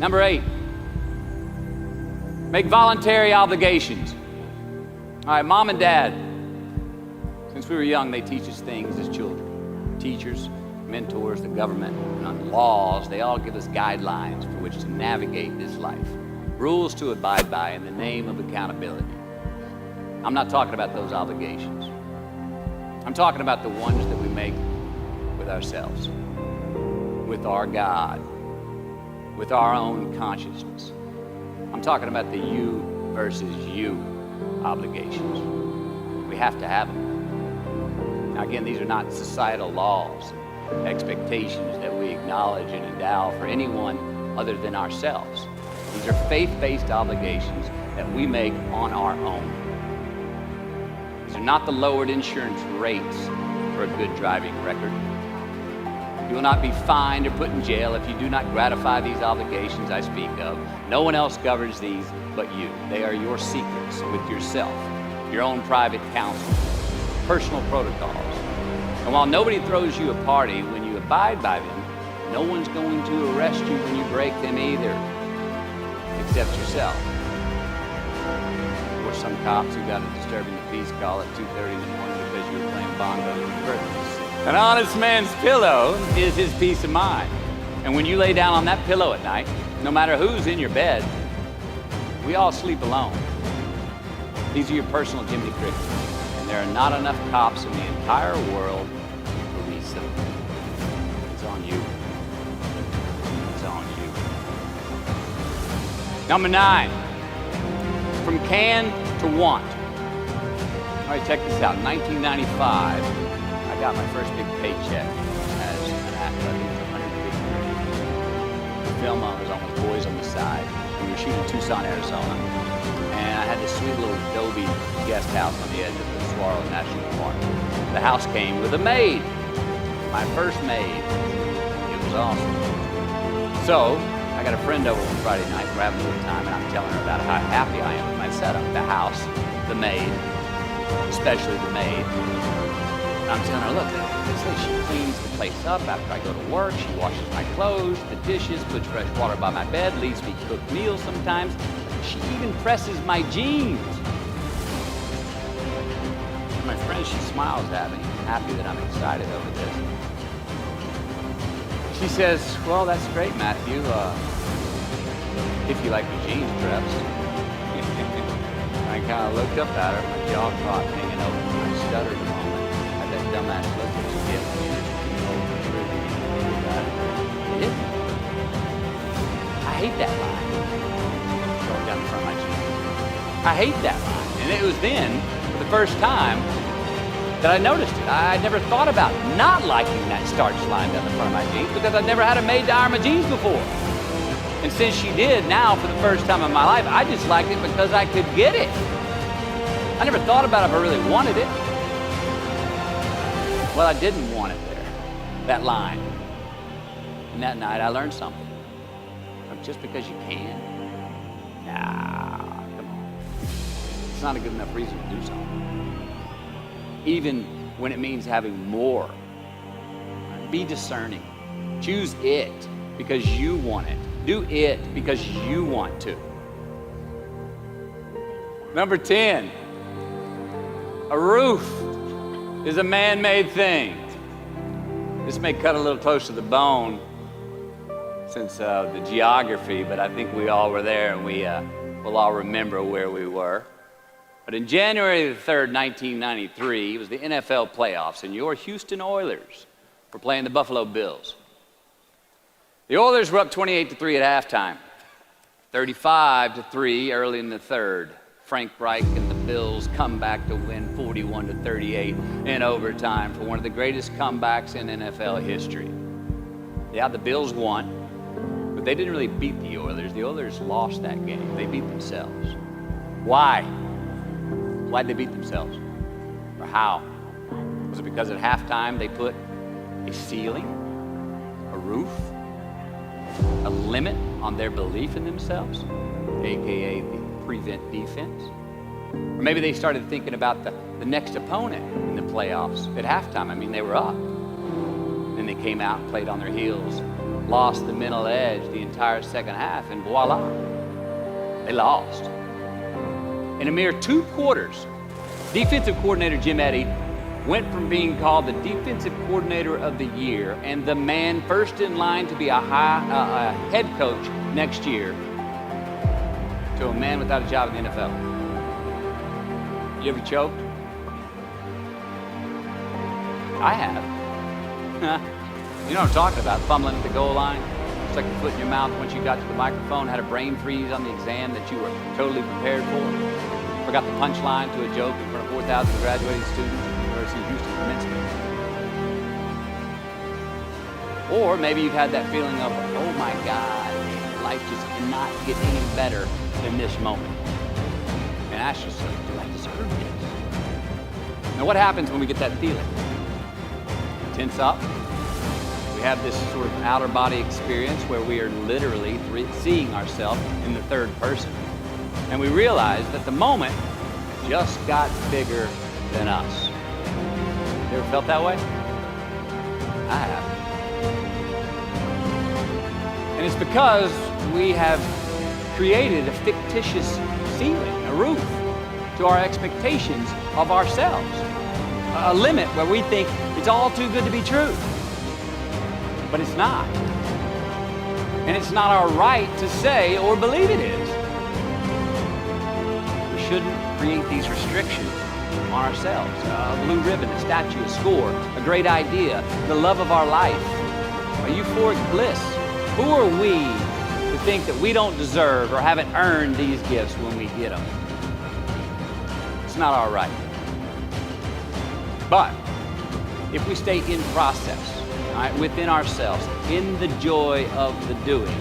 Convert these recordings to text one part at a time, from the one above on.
Number 8, make voluntary obligations. All right, mom and dad, since we were young, they teach us things as children. Teachers, mentors, the government, and laws, they all give us guidelines for which to navigate this life. Rules to abide by in the name of accountability. I'm not talking about those obligations. I'm talking about the ones that we make with ourselves, with our God, with our own consciousness. I'm talking about the you versus you obligations. We have to have them. Now again, these are not societal laws, expectations that we acknowledge and endow for anyone other than ourselves. These are faith-based obligations that we make on our own. These are not the lowered insurance rates for a good driving record. You will not be fined or put in jail if you do not gratify these obligations I speak of. No one else governs these but you. They are your secrets with yourself, your own private counsel, personal protocols. And while nobody throws you a party when you abide by them, no one's going to arrest you when you break them either, except yourself. Or some cops who got a disturbing the peace call at 2:30 in the morning because you were playing bongos and birthdays. An honest man's pillow is his peace of mind. And when you lay down on that pillow at night, no matter who's in your bed, we all sleep alone. These are your personal Jiminy Crickets, and there are not enough cops in the entire world to police them. It's on you. It's on you. Number 9, from can to want. All right, check this out. In 1995, I got my first big paycheck as an actor. I think it was $150. The film was on with Boys on the Side. We were shooting in Tucson, Arizona. And I had this sweet little adobe guest house on the edge of the Saguaro National Park. The house came with a maid. My first maid. It was awesome. So, I got a friend over on Friday night. We're having a little time, and I'm telling her about how happy I am with my setup. The house, the maid, especially the maid. I'm telling her, look, they say she cleans the place up after I go to work. She washes my clothes, the dishes, puts fresh water by my bed, leaves me cooked meals sometimes. She even presses my jeans. My friend, she smiles at me, happy that I'm excited over this. She says, well, that's great, Matthew, if you like your jeans pressed. I kind of looked up at her, my jaw caught hanging open, I stuttered a moment. Dumbass look that you get when you know the truth. It? I hate that line. Going down the front of my jeans. I hate that line. And it was then, for the first time, that I noticed it. I never thought about not liking that starch line down the front of my jeans because I'd never had a maid to iron my jeans before. And since she did, now for the first time in my life, I just liked it because I could get it. I never thought about it if I really wanted it. Well, I didn't want it there, that line. And that night I learned something. Just because you can? Nah, come on. It's not a good enough reason to do something. Even when it means having more. Be discerning. Choose it because you want it. Do it because you want to. Number 10, a roof is a man-made thing. This may cut a little close to the bone since the geography, but I think we all were there and we'll all remember where we were. But in January the 3rd, 1993, it was the NFL playoffs, and your Houston Oilers were playing the Buffalo Bills. The Oilers were up 28-3 at halftime, 35-3 early in the third. Frank Reich and the Bills come back to win 41-38 in overtime for one of the greatest comebacks in NFL history. Yeah, the Bills won, but they didn't really beat the Oilers. The Oilers lost that game. They beat themselves. Why? Why'd they beat themselves? Or how? Was it because at halftime they put a ceiling, a roof, a limit on their belief in themselves, aka the prevent defense? Or maybe they started thinking about the next opponent in the playoffs at halftime. I mean, they were up. Then they came out and played on their heels lost the mental edge the entire second half, and voila, they lost. In a mere 2 quarters, defensive coordinator Jim Eddy went from being called the defensive coordinator of the year and the man first in line to be a head coach next year to a man without a job in the NFL. You ever choked? I have. You know what I'm talking about, fumbling at the goal line, stuck your foot in your mouth once you got to the microphone, had a brain freeze on the exam that you were totally prepared for, forgot the punchline to a joke in front of 4,000 graduating students at the University of Houston commencement. Or maybe you've had that feeling of, oh my God, life just cannot get any better than this moment. And ask yourself, do I deserve this? Now what happens when we get that feeling? Tense up. We have this sort of outer body experience where we are literally seeing ourselves in the third person. And we realize that the moment just got bigger than us. You ever felt that way? I have. And it's because we have created a fictitious ceiling, a roof, to our expectations of ourselves. A limit where we think it's all too good to be true. But it's not. And it's not our right to say or believe it is. We shouldn't create these restrictions on ourselves. A blue ribbon, a statue, a score, a great idea, the love of our life, a euphoric bliss. Who are we to think that we don't deserve or haven't earned these gifts when we get them? It's not our right. But if we stay in process, right, within ourselves, in the joy of the doing,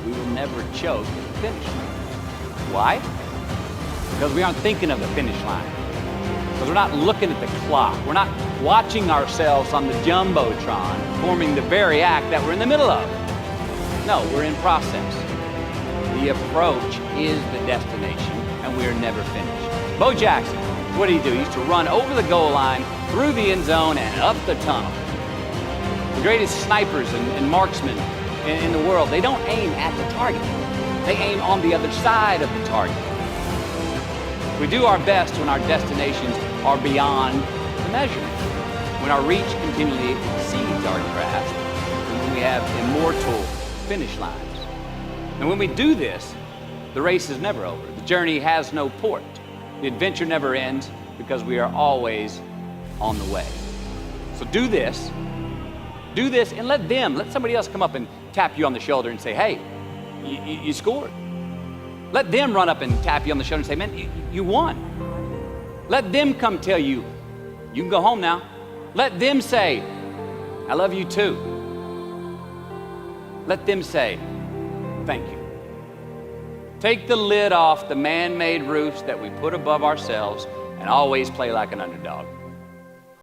we will never choke at the finish line. Why? Because we aren't thinking of the finish line. Because we're not looking at the clock. We're not watching ourselves on the Jumbotron, performing the very act that we're in the middle of. No, we're in process. The approach is the destination, and we are never finished. Bo Jackson, what did he do? He used to run over the goal line, through the end zone, and up the tunnel. The greatest snipers and marksmen in the world, they don't aim at the target. They aim on the other side of the target. We do our best when our destinations are beyond the measurement, when our reach continually exceeds our grasp, and when we have immortal finish lines. And when we do this, the race is never over. The journey has no port. The adventure never ends because we are always on the way. So do this, and let somebody else come up and tap you on the shoulder and say, hey, you scored. Let them run up and tap you on the shoulder and say, man, you won. Let them come tell you, you can go home now. Let them say, I love you too. Let them say, thank you. Take the lid off the man-made roofs that we put above ourselves and always play like an underdog.